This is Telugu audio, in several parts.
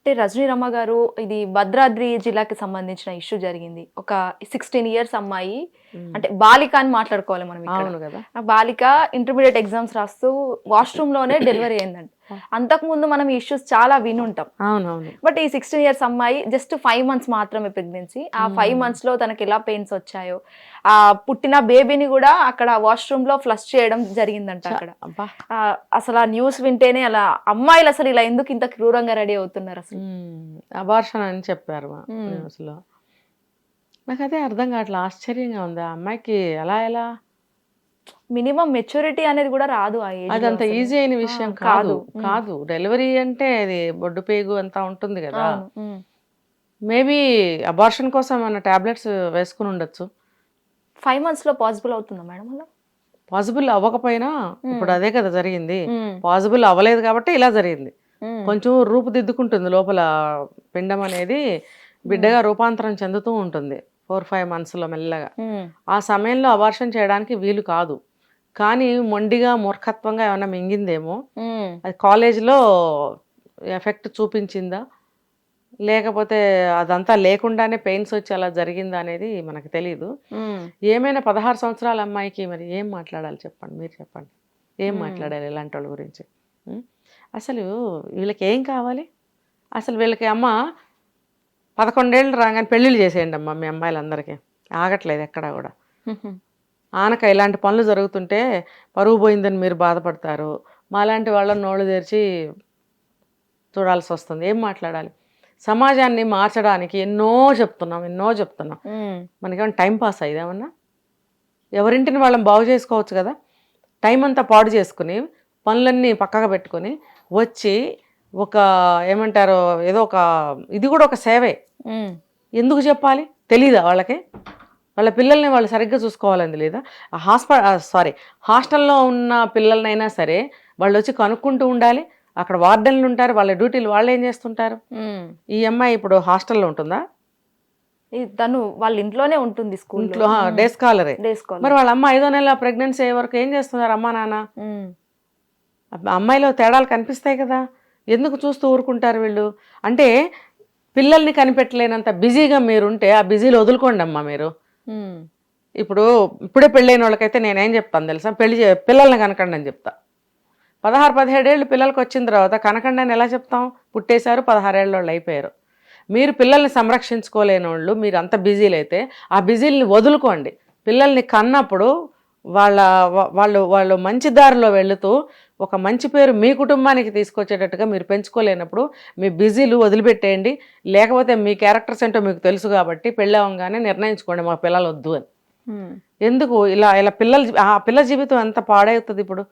అంటే రజనీ రమ గారు ఇది భద్రాద్రి జిల్లాకి సంబంధించిన ఇష్యూ జరిగింది. ఒక 16 ఇయర్స్ అమ్మాయి, అంటే బాలిక అని మాట్లాడుకోవాలి మనం ఇక్కడ. అవును కదా. ఆ బాలిక ఇంటర్మీడియట్ ఎగ్జామ్స్ రాస్తూ వాష్రూమ్ లోనే డెలివరీ అయిందండి. అంతకు ముందు మనం ఇష్యూస్ చాలా వినుంటాం. అవునవును. బట్ ఈ 16 ఇయర్స్ అమ్మాయి జస్ట్ 5 months మాత్రమే ప్రెగ్నెన్సీ. ఆ 5 months లో తనకి ఎలా పెయిన్స్ వచ్చాయో, ఆ పుట్టిన బేబీని కూడా అక్కడ వాష్రూమ్ లో ఫ్లష్ చేయడం జరిగిందంట అక్కడ. అసలు ఆ న్యూస్ వింటేనే అలా అమ్మాయిలు అసలు ఇలా ఎందుకు ఇంత క్రూరంగా రెడీ అవుతున్నారు అసలు. అబార్షన్ అని చెప్పారు న్యూస్లో. నాకు అదే అర్థం కావట్లేదు, ఆశ్చర్యంగా ఉంది. ఆ అమ్మాయికి ఎలా మినిమం మెచ్యూరిటీ అనేది కూడా రాదు ఆ ఏజ్. అది అంత ఈజీ అయిన విషయం కాదు. డెలివరీ అంటే అది బొడ్డు పేగు అంతా ఉంటుంది కదా. మేబీ అబార్షన్ కోసం ఏమన్నా టాబ్లెట్స్ వేసుకుని ఉండొచ్చు. 5 months లో పాసిబుల్ అవుతుందా మేడం అలా? పాసిబుల్ అవ్వకపోయినా ఇప్పుడు అదే కదా జరిగింది. పాసిబుల్ అవ్వలేదు కాబట్టి ఇలా జరిగింది. కొంచెం రూపుదిద్దుకుంటుంది లోపల పిండం అనేది, బిడ్డగా రూపాంతరం చెందుతూ ఉంటుంది 4-5 monthsలో మెల్లగా. ఆ సమయంలో అబార్షన్ చేయడానికి వీలు కాదు. కానీ మొండిగా మూర్ఖత్వంగా ఏమైనా మింగిందేమో, అది కాలేజీలో ఎఫెక్ట్ చూపించిందా, లేకపోతే అదంతా లేకుండానే పెయిన్స్ వచ్చి అలా జరిగిందా అనేది మనకు తెలియదు. ఏమైనా 16 సంవత్సరాల అమ్మాయికి మరి ఏం మాట్లాడాలి చెప్పండి, మీరు చెప్పండి. ఏం మాట్లాడాలి ఇలాంటి వాళ్ళ గురించి? అసలు వీళ్ళకి ఏం కావాలి? అసలు వీళ్ళకి అమ్మ 11 ఏళ్ళు రాగానే పెళ్ళిళ్ళు చేసేయండి అమ్మ మీ అమ్మాయిలందరికీ. ఆగట్లేదు ఎక్కడా కూడా. ఆనక ఇలాంటి పనులు జరుగుతుంటే పరువు పోయిందని మీరు బాధపడతారు, మాలాంటి వాళ్ళని నోళ్ళు తెరిచి చూడాల్సి వస్తుంది. ఏం మాట్లాడాలి? సమాజాన్ని మార్చడానికి ఎన్నో చెప్తున్నాం. మనకేమన్నా టైం పాస్ అయ్యేదేమన్నా? ఎవరింటిని వాళ్ళని బాగు చేసుకోవచ్చు కదా. టైం అంతా పాడు చేసుకుని పనులన్నీ పక్కగా పెట్టుకొని వచ్చి ఒక ఏమంటారో ఏదో ఒక ఇది కూడా ఒక సేవే. ఎందుకు చెప్పాలి? తెలీదా వాళ్ళకి? వాళ్ళ పిల్లల్ని వాళ్ళు సరిగ్గా చూసుకోవాలని లేదా? హాస్టల్లో ఉన్న పిల్లలనైనా సరే వాళ్ళు వచ్చి కనుక్కుంటూ ఉండాలి. అక్కడ వార్డెన్లు ఉంటారు, వాళ్ళ డ్యూటీలు వాళ్ళు ఏం చేస్తుంటారు? ఈ అమ్మాయి ఇప్పుడు హాస్టల్లో ఉంటుందా? తను వాళ్ళ ఇంట్లోనే ఉంటుంది, స్కూల్లో డే స్కాలరే. మరి వాళ్ళ అమ్మ 5వ నెల ప్రెగ్నెన్సీ అయ్యే వరకు ఏం చేస్తున్నారు అమ్మా నాన్న? అమ్మాయిలో తేడాలు కనిపిస్తాయి కదా. ఎందుకు చూస్తూ ఊరుకుంటారు వీళ్ళు? అంటే పిల్లల్ని కనిపెట్టలేనంత బిజీగా మీరుంటే ఆ బిజీలో వదులుకోండి అమ్మా మీరు. ఇప్పుడే పెళ్ళైన వాళ్ళకైతే నేనేం చెప్తాను తెలుసా? పిల్లల్ని కనకండి అని చెప్తా. 16-17 ఏళ్ళు పిల్లలకి వచ్చిన తర్వాత కనకండి అని ఎలా చెప్తాం? పుట్టేశారు, 16 ఏళ్ళ వాళ్ళు అయిపోయారు. మీరు పిల్లల్ని సంరక్షించుకోలేని వాళ్ళు, మీరు అంత బిజీలు అయితే ఆ బిజీలని వదులుకోండి. పిల్లల్ని కన్నప్పుడు వాళ్ళు మంచి దారిలో వెళుతూ ఒక మంచి పేరు మీ కుటుంబానికి తీసుకొచ్చేటట్టుగా మీరు పెంచుకోలేనప్పుడు మీ బిజీలు వదిలిపెట్టేయండి. లేకపోతే మీ క్యారెక్టర్స్ ఏంటో మీకు తెలుసు కాబట్టి పెళ్ళి అవ్వగానే నిర్ణయించుకోండి మా పిల్లలు వద్దు అని. ఎందుకు ఇలా పిల్ల జీవితం ఎంత పాడవుతుంది? ఇప్పుడు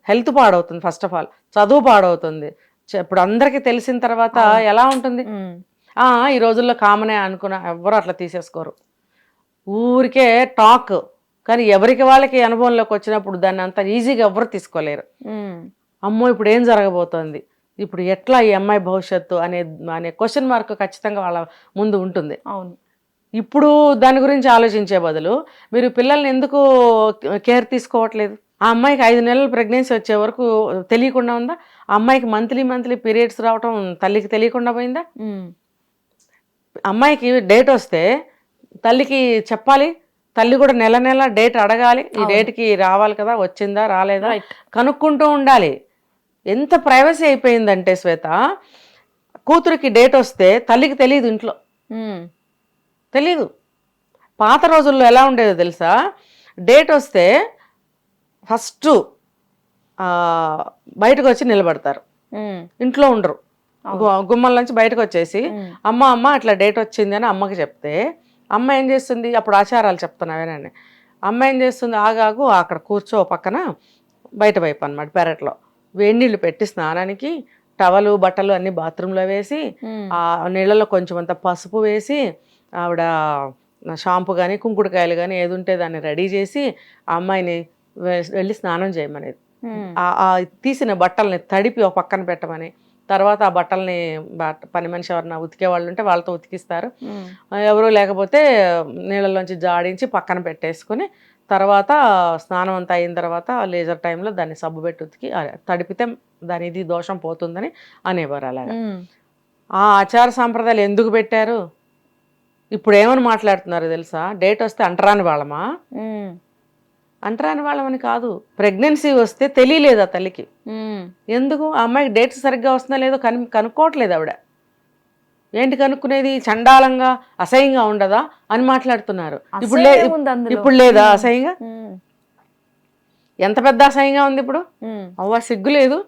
హెల్త్ పాడవుతుంది, ఫస్ట్ ఆఫ్ ఆల్ చదువు పాడవుతుంది. ఇప్పుడు అందరికీ తెలిసిన తర్వాత ఎలా ఉంటుంది? ఈ రోజుల్లో కామనే అనుకున్నా ఎవ్వరు అట్లా తీసేసుకోరు. ఊరికే టాక్, కానీ ఎవరికి వాళ్ళకి అనుభవంలోకి వచ్చినప్పుడు దాన్ని అంత ఈజీగా ఎవరు తీసుకోలేరు. అమ్మో ఇప్పుడు ఏం జరగబోతోంది, ఇప్పుడు ఎట్లా ఈ అమ్మాయి భవిష్యత్తు అనే క్వశ్చన్ మార్క్ ఖచ్చితంగా వాళ్ళ ముందు ఉంటుంది. అవును. ఇప్పుడు దాని గురించి ఆలోచించే బదులు మీరు పిల్లల్ని ఎందుకు కేర్ తీసుకోవట్లేదు? ఆ అమ్మాయికి 5 నెలలు ప్రెగ్నెన్సీ వచ్చే వరకు తెలియకుండా ఉందా? ఆ అమ్మాయికి మంత్లీ పీరియడ్స్ రావటం తల్లికి తెలియకుండా పోయిందా? అమ్మాయికి డేట్ వస్తే తల్లికి చెప్పాలి, తల్లి కూడా నెల డేట్ అడగాలి. ఈ డేట్కి రావాలి కదా, వచ్చిందా రాలేదా కనుక్కుంటూ ఉండాలి. ఎంత ప్రైవసీ అయిపోయిందంటే శ్వేత, కూతురికి డేట్ వస్తే తల్లికి తెలియదు, ఇంట్లో తెలీదు. పాత రోజుల్లో ఎలా ఉండేదో తెలుసా? డేట్ వస్తే ఫస్ట్ బయటకు వచ్చి నిలబడతారు, ఇంట్లో ఉండరు. గుమ్మల నుంచి బయటకు వచ్చేసి అమ్మ అట్లా డేట్ వచ్చింది అని అమ్మకి చెప్తే అమ్మ ఏం చేస్తుంది? అప్పుడు ఆచారాలు చెప్తున్నావేనండి. అమ్మ ఏం చేస్తుంది? ఆగాగు అక్కడ కూర్చో పక్కన, బయట వైపు అనమాట పెరట్లో వేడి నీళ్ళు పెట్టి స్నానానికి టవలు బట్టలు అన్ని బాత్రూంలో వేసి ఆ నీళ్ళలో కొంచెం అంత పసుపు వేసి ఆవిడ షాంపూ కానీ కుంకుడుకాయలు కానీ ఏది ఉంటే దాన్ని రెడీ చేసి ఆ అమ్మాయిని వెళ్ళి స్నానం చేయమనేది. ఆ తీసిన బట్టల్ని తడిపి ఒక పక్కన పెట్టమని, తర్వాత ఆ బట్టల్ని పని మనిషి ఎవరన్నా ఉతికే వాళ్ళు ఉంటే వాళ్ళతో ఉతికిస్తారు. ఎవరు లేకపోతే నీళ్ళలోంచి జాడించి పక్కన పెట్టేసుకుని తర్వాత స్నానం అంతా అయిన తర్వాత లేజర్ టైంలో దాన్ని సబ్బు పెట్టి ఉతికి తడిపితే దాని ఇది దోషం పోతుందని అనేవారు. అలాగా ఆ ఆచార సాంప్రదాయాలు ఎందుకు పెట్టారు? ఇప్పుడు ఏమని మాట్లాడుతున్నారు తెలుసా? డేట్ వస్తే అంటరాని వాళ్ళమా? అంటరాని వాళ్ళమని కాదు, ప్రెగ్నెన్సీ వస్తే తెలియలేదు ఆ తల్లికి. ఎందుకు ఆ అమ్మాయికి డేట్స్ సరిగ్గా వస్తుందా లేదో కనుక్కోవట్లేదు ఆవిడ. ఏంటి కనుక్కునేది? చండాలంగా అసహ్యంగా ఉండదా అని మాట్లాడుతున్నారు. ఇప్పుడు లేదా అసహ్యంగా? ఎంత పెద్ద అసహ్యంగా ఉంది ఇప్పుడు. అవ్వ సిగ్గు లేదు.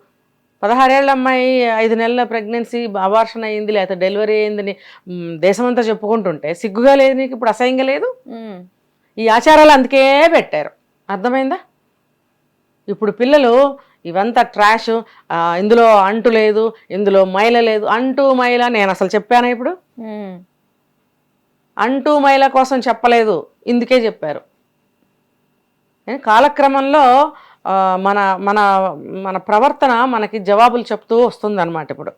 16 ఏళ్ళ అమ్మాయి 5 నెలల ప్రెగ్నెన్సీ, అబార్షన్ అయ్యింది లేకపోతే డెలివరీ అయ్యిందని దేశమంతా చెప్పుకుంటుంటే సిగ్గుగా లేదు నీకు? ఇప్పుడు అసహ్యంగా లేదు? ఈ ఆచారాలు అందుకే పెట్టారు, అర్థమైందా? ఇప్పుడు పిల్లలు ఇవంతా ట్రాష్, ఇందులో అంటు లేదు, ఇందులో మైల లేదు. అంటు మైల నేను అసలు చెప్పాను ఇప్పుడు? అంటు మైల కోసం చెప్పలేదు, ఇందుకే చెప్పారు. కాలక్రమంలో మన మన మన ప్రవర్తన మనకి జవాబులు చెప్తూ వస్తుంది అనమాట. ఇప్పుడు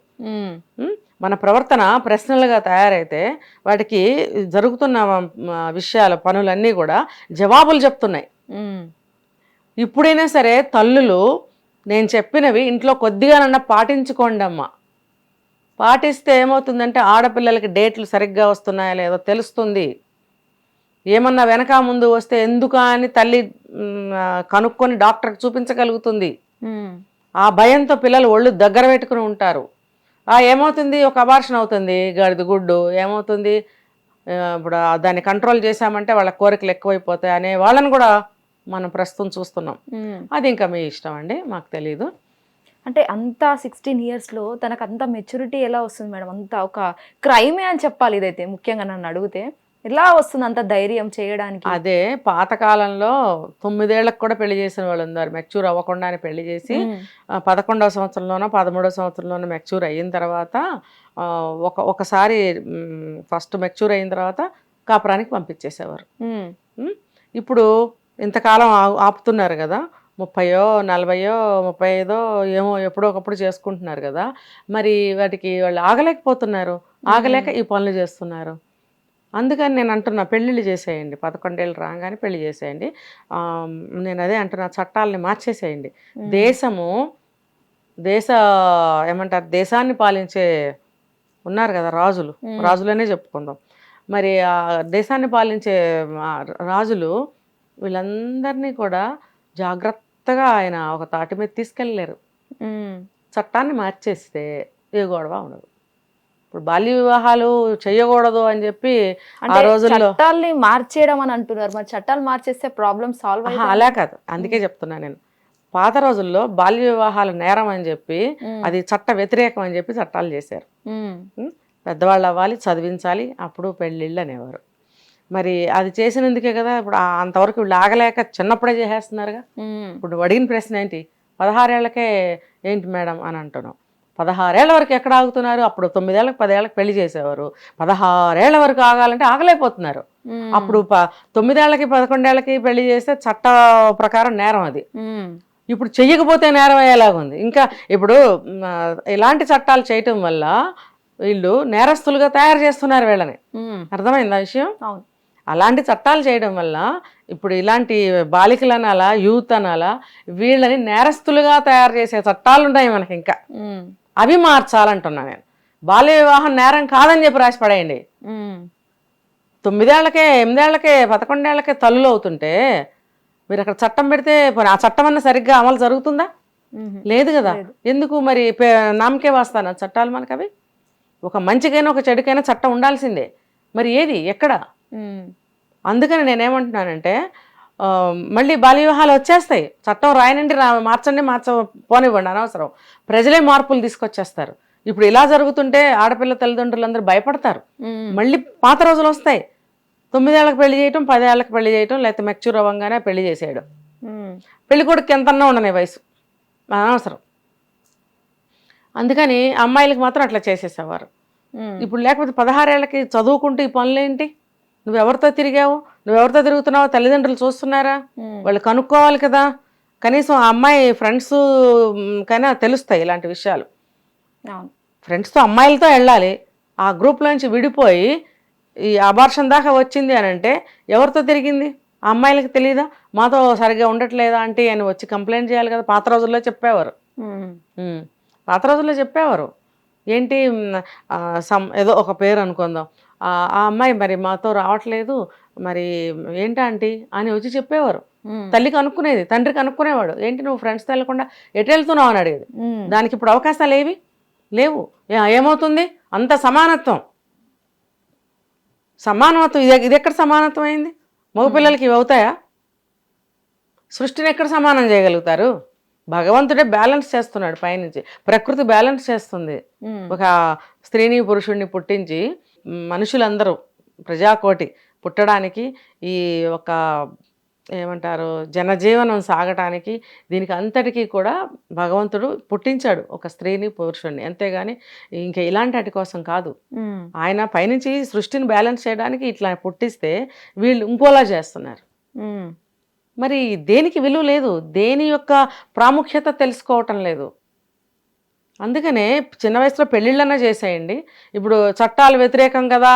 మన ప్రవర్తన ప్రశ్నలుగా తయారైతే వాటికి జరుగుతున్న విషయాల పనులన్నీ కూడా జవాబులు చెప్తున్నాయి. ఇప్పుడైనా సరే తల్లులు నేను చెప్పినవి ఇంట్లో కొద్దిగానన్నా పాటించుకోండి అమ్మా. పాటిస్తే ఏమవుతుందంటే ఆడపిల్లలకి డేట్లు సరిగ్గా వస్తున్నాయా లేదో తెలుస్తుంది. ఏమన్నా వెనక ముందు వస్తే ఎందుకా అని తల్లి కనుక్కొని డాక్టర్కి చూపించగలుగుతుంది. ఆ భయంతో పిల్లలు ఒళ్ళు దగ్గర పెట్టుకుని ఉంటారు. ఏమవుతుంది? ఒక అబార్షన్ అవుతుంది, గడిది గుడ్డు ఏమవుతుంది, ఇప్పుడు దాన్ని కంట్రోల్ చేశామంటే వాళ్ళ కోరికలు ఎక్కువైపోతాయి అనే వాళ్ళని కూడా మనం ప్రస్తుతం చూస్తున్నాం. అది ఇంకా మీ ఇష్టం అండి, మాకు తెలీదు. అంటే అంత 16 yearsలో తనకు అంత మెచ్యూరిటీ ఎలా వస్తుంది మేడం? అంత ఒక క్రైమే అని చెప్పాలి ఇదైతే, ముఖ్యంగా నన్ను అడిగితే. ఎలా వస్తుంది అంత ధైర్యం చేయడానికి? అదే పాతకాలంలో 9 ఏళ్లకు కూడా పెళ్లి చేసిన వాళ్ళు ఉన్నారు, మెచ్యూర్ అవ్వకుండానే పెళ్లి చేసి 11వ సంవత్సరంలోనో 13వ సంవత్సరంలోనో మెచ్యూర్ అయిన తర్వాత ఒకసారి ఫస్ట్ మెచ్యూర్ అయిన తర్వాత కాపురానికి పంపించేసేవారు. ఇప్పుడు ఇంతకాలం ఆపుతున్నారు కదా, 30, 40, 35 ఏమో ఎప్పుడో ఒకప్పుడు చేసుకుంటున్నారు కదా. మరి వాటికి వాళ్ళు ఆగలేకపోతున్నారు, ఆగలేక ఈ పనులు చేస్తున్నారు. అందుకని నేను అంటున్నా, పెళ్ళిళ్ళు చేసేయండి, 11 ఏళ్ళు రాగానే పెళ్లి చేసేయండి. నేను అదే అంటున్నా, చట్టాలని మార్చేసేయండి. ఏమంటారు, దేశాన్ని పాలించే ఉన్నారు కదా రాజులు, రాజులనే చెప్పుకుందాం. మరి ఆ దేశాన్ని పాలించే రాజులు వీళ్ళందరినీ కూడా జాగ్రత్తగా ఆయన ఒక తాటి మీద తీసుకెళ్ళలేరు. చట్టాన్ని మార్చేస్తే ఏ గొడవ ఉండదు. ఇప్పుడు బాల్య వివాహాలు చేయకూడదు అని చెప్పి ఆ రోజుల్లో చట్టాలని మార్చేయడం అని అంటున్నారు. మరి చట్టాలు మార్చేస్తే ప్రాబ్లం సాల్వ్ అయ్యి? అలా కాదు, అందుకే చెప్తున్నా నేను. పాత రోజుల్లో బాల్య వివాహాలు నేరం అని చెప్పి, అది చట్ట వ్యతిరేకం అని చెప్పి చట్టాలు చేశారు. పెద్దవాళ్ళు అవ్వాలి, చదివించాలి, అప్పుడు పెళ్ళిళ్ళు అనేవారు. మరి అది చేసినందుకే కదా ఇప్పుడు అంతవరకు వీళ్ళు ఆగలేక చిన్నప్పుడే చేసేస్తున్నారుగా. ఇప్పుడు అడిగిన ప్రశ్న ఏంటి, 16 ఏళ్లకే ఏంటి మేడం అని అంటున్నాం. 16 ఏళ్ల వరకు ఎక్కడ ఆగుతున్నారు? అప్పుడు 9 ఏళ్ళకి 10 ఏళ్ళకి పెళ్లి చేసేవారు. 16 ఏళ్ల వరకు ఆగాలంటే ఆగలేకపోతున్నారు. అప్పుడు 9 ఏళ్ళకి 11 ఏళ్ళకి పెళ్లి చేస్తే చట్ట ప్రకారం నేరం అది. ఇప్పుడు చెయ్యకపోతే నేరం అయ్యేలాగుంది. ఇంకా ఇప్పుడు ఇలాంటి చట్టాలు చేయటం వల్ల వీళ్ళు నేరస్తులుగా తయారు చేస్తున్నారు వీళ్ళని. అర్థమైందా విషయం? అలాంటి చట్టాలు చేయడం వల్ల ఇప్పుడు ఇలాంటి బాలికలు అనాలా, యూత్ అనాలా, వీళ్ళని నేరస్తులుగా తయారు చేసే చట్టాలు ఉన్నాయి మనకి. ఇంకా అవి మార్చాలంటున్నా నేను. బాల్య వివాహం నేరం కాదని చెప్పి రాసి పడేయండి. 9 ఏళ్లకే 8 ఏళ్లకే 11 ఏళ్లకే తల్లులు అవుతుంటే మీరు అక్కడ చట్టం పెడితే ఆ చట్టం అన్న సరిగ్గా అమలు జరుగుతుందా? లేదు కదా. ఎందుకు మరి నామకే వస్తాను చట్టాలు మనకు? అవి ఒక మంచికైనా ఒక చెడుకైనా చట్టం ఉండాల్సిందే. మరి ఏది ఎక్కడ? అందుకని నేనేమంటున్నానంటే మళ్ళీ బాల్య వివాహాలు వచ్చేస్తాయి. చట్టం రాయనండి, మార్చండి, పోనివ్వండి, అనవసరం. ప్రజలే మార్పులు తీసుకొచ్చేస్తారు. ఇప్పుడు ఇలా జరుగుతుంటే ఆడపిల్ల తల్లిదండ్రులందరూ భయపడతారు. మళ్ళీ పాత రోజులు వస్తాయి. 9 ఏళ్ళకి పెళ్లి చేయటం, 10 ఏళ్ళకి పెళ్లి చేయటం, లేకపోతే మెచ్యూర్ అవ్వగానే పెళ్లి చేసేయడం. పెళ్లి కొడుకు ఎంతన్నా ఉండని వయసు, అనవసరం. అందుకని అమ్మాయిలకు మాత్రం అట్లా చేసేసేవారు. ఇప్పుడు లేకపోతే 16 ఏళ్ళకి చదువుకుంటూ ఈ పనులేంటి? నువ్వెవరితో తిరిగావు, నువ్వెవరితో తిరుగుతున్నావో తల్లిదండ్రులు చూస్తున్నారా? వాళ్ళు కనుక్కోవాలి కదా. కనీసం ఆ అమ్మాయి ఫ్రెండ్స్ కైనా తెలుస్తాయి ఇలాంటి విషయాలు. ఫ్రెండ్స్తో అమ్మాయిలతో వెళ్ళాలి. ఆ గ్రూప్లోంచి విడిపోయి ఈ అబార్షన్ దాకా వచ్చింది అని అంటే ఎవరితో తిరిగింది? ఆ అమ్మాయిలకి తెలియదా? మాతో సరిగ్గా ఉండట్లేదా అంటే అని వచ్చి కంప్లైంట్ చేయాలి కదా. పాత రోజుల్లో చెప్పేవారు. ఏంటి ఏదో ఒక పేరు అనుకుందాం, ఆ అమ్మాయి మరి మాతో రావట్లేదు మరి ఏంటి ఆంటీ అని వచ్చి చెప్పేవారు. తల్లికి అనుకునేది, తండ్రికి అనుకునేవాడు, ఏంటి నువ్వు ఫ్రెండ్స్తో వెళ్ళకుండా ఎటు వెళ్తున్నావు అని అడిగేది. దానికి ఇప్పుడు అవకాశాలు ఏవి లేవు. ఏమవుతుంది? అంత సమానత్వం ఇది ఎక్కడ సమానత్వం అయింది? మగపిల్లలకి ఇవి అవుతాయా? సృష్టిని ఎక్కడ సమానం చేయగలుగుతారు? భగవంతుడే బ్యాలెన్స్ చేస్తున్నాడు పైనుంచి, ప్రకృతి బ్యాలెన్స్ చేస్తుంది. ఒక స్త్రీని పురుషుడిని పుట్టించి మనుషులందరూ ప్రజాకోటి పుట్టడానికి, ఈ ఒక ఏమంటారు జనజీవనం సాగటానికి, దీనికి అంతటికీ కూడా భగవంతుడు పుట్టించాడు ఒక స్త్రీని పురుషుడిని, అంతేగాని ఇంకా ఇలాంటి వాటి కోసం కాదు. ఆయన పైనుంచి సృష్టిని బ్యాలెన్స్ చేయడానికి ఇట్లా పుట్టిస్తే వీళ్ళు ఇంకోలా చేస్తున్నారు. మరి దేనికి విలువ లేదు, దేని యొక్క ప్రాముఖ్యత తెలుసుకోవటం లేదు. అందుకనే చిన్న వయసులో పెళ్ళిళ్ళన్నా చేసేయండి. ఇప్పుడు చట్టాలు వ్యతిరేకం కదా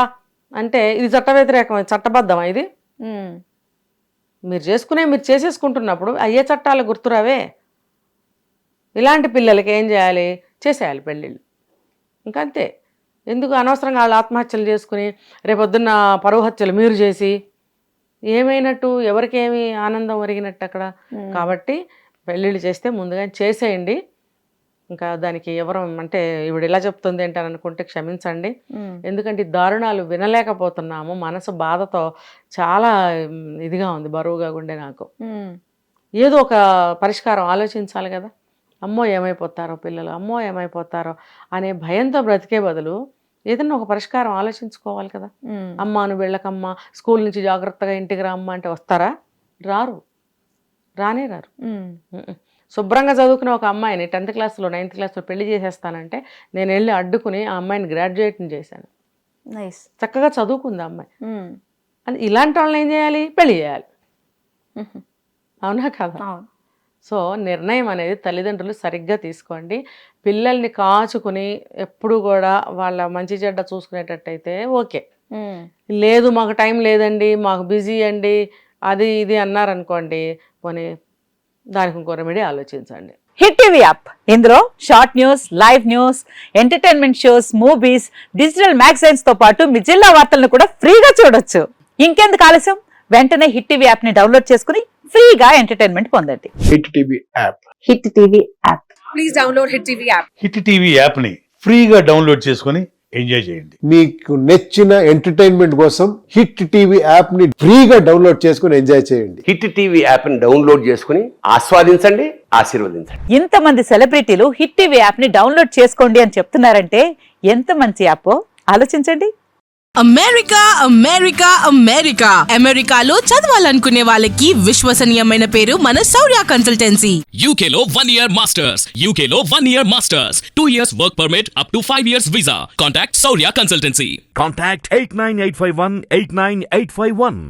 అంటే ఇది చట్ట వ్యతిరేకం, చట్టబద్ధమా ఇది? మీరు చేసేసుకుంటున్నప్పుడు అయ్యే చట్టాలు గుర్తురావే. ఇలాంటి పిల్లలకి ఏం చేయాలి? చేసేయాలి పెళ్ళిళ్ళు, ఇంకా అంతే. ఎందుకు అనవసరంగా వాళ్ళు ఆత్మహత్యలు చేసుకుని రేపొద్దున్న పరువు హత్యలు మీరు చేసి ఏమైనట్టు? ఎవరికేమి ఆనందం ఒరిగినట్టు అక్కడ? కాబట్టి పెళ్ళిళ్ళు చేస్తే ముందుగా చేసేయండి. ఇంకా దానికి ఎవరు అంటే ఇప్పుడు ఇలా చెప్తుంది ఏంటని అనుకుంటే క్షమించండి. ఎందుకంటే ఈ దారుణాలు వినలేకపోతున్నాము. మనసు బాధతో చాలా ఇదిగా ఉంది, బరువుగా ఉండే నాకు. ఏదో ఒక పరిష్కారం ఆలోచించాలి కదా. అమ్మో ఏమైపోతారో పిల్లలు, అమ్మో ఏమైపోతారో అనే భయంతో బ్రతికే బదులు ఏదన్నా ఒక పరిష్కారం ఆలోచించుకోవాలి కదా. అమ్మ నువ్వు వెళ్ళకమ్మా, స్కూల్ నుంచి జాగ్రత్తగా ఇంటికి రమ్మా అంటే వస్తారా? రానే రారు. శుభ్రంగా చదువుకునే ఒక అమ్మాయిని 10th క్లాస్లో 9th క్లాస్లో పెళ్లి చేసేస్తానంటే నేను వెళ్ళి అడ్డుకుని ఆ అమ్మాయిని గ్రాడ్యుయేట్ని చేశాను. చక్కగా చదువుకుంది ఆ అమ్మాయి. అది ఇలాంటి వాళ్ళని ఏం చేయాలి? పెళ్లి చేయాలి. అవునా కదా? సో నిర్ణయం అనేది తల్లిదండ్రులు సరిగ్గా తీసుకోండి. పిల్లల్ని కాచుకుని ఎప్పుడు కూడా వాళ్ళ మంచి చెడ్డ చూసుకునేటట్టయితే ఓకే. లేదు మాకు టైం లేదండి, మాకు బిజీ అండి, అది ఇది అన్నారనుకోండి, పోనీ దానికి ఇంకో రెమెడీ ఆలోచించండి. హిట్ టీవీ యాప్, ఇందులో short news, live news, entertainment shows, movies, digital magazines తో పాటు మీ జిల్లా వార్తలను కూడా ఫ్రీగా చూడొచ్చు. ఇంకెందుకు ఆలస్యం? వెంటనే హిట్ టీవీ యాప్ ని డౌన్లోడ్ చేసుకుని ఫ్రీగా ఎంటర్టైన్మెంట్ పొందండి. Hit TV app. Hit TV app. Please download hit TV app. Hit TV app ని ఫ్రీగా డౌన్లోడ్ చేసుకుని ఎంజాయ్ చేయండి. మీకు నచ్చిన ఎంటర్టైన్మెంట్ కోసం హిట్ టీవీ యాప్ ని ఫ్రీగా డౌన్లోడ్ చేసుకుని ఎంజాయ్ చేయండి. హిట్ టీవీ యాప్ ని డౌన్లోడ్ చేసుకుని ఆస్వాదించండి, ఆశీర్వదించండి. ఇంతమంది సెలబ్రిటీలు హిట్ టీవీ యాప్ ని డౌన్లోడ్ చేసుకోండి అని చెప్తున్నారంటే ఎంత మంచి యాప్ ఆలోచించండి. అమెరికా అమెరికా అమెరికా అమెరికాలో చదవాలనుకునే వాళ్ళకి విశ్వసనీయమైన పేరు మన శౌర్య కన్సల్టెన్సీ. UK లో 1 year masters, UK లో 1 year masters, 2 years work permit up to 5 years visa. Contact Saurya Consultancy. Contact 89851 89851.